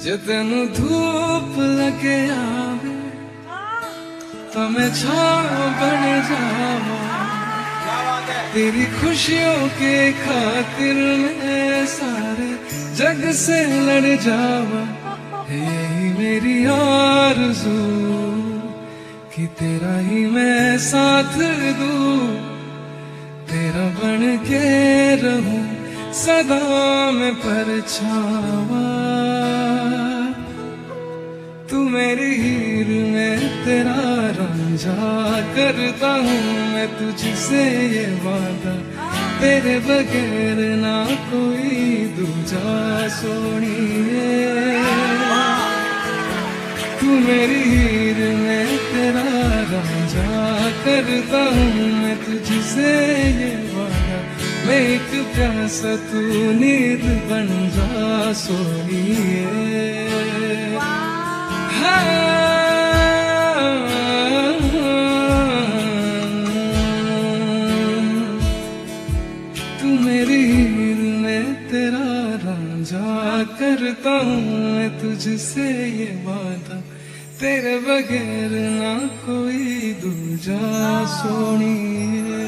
जे तेनू धूप लगे आवे तो मैं छाव बन जावा, तेरी खुशियों के खातिर मैं सारे जग से लड़ जावा। यही मेरी आरज़ू कि तेरा ही मैं साथ दूं, तेरा बन के रहूं सदा मैं परछावा। तू मेरी हीर में तेरा रांझा, करता हूँ मैं तुझसे ये वादा, तेरे बगैर ना कोई दूजा सोनिए। तू मेरी हीर में तेरा रांझा, करता हूँ मैं तुझसे ये वादा, मैं एक प्यासा तू नींद बन जा सोनिए। तू मेरी हीर में तेरा रांझा, करता हूँ मैं तुझसे ये वादा, तेरे बगैर ना कोई दूजा सोनिए।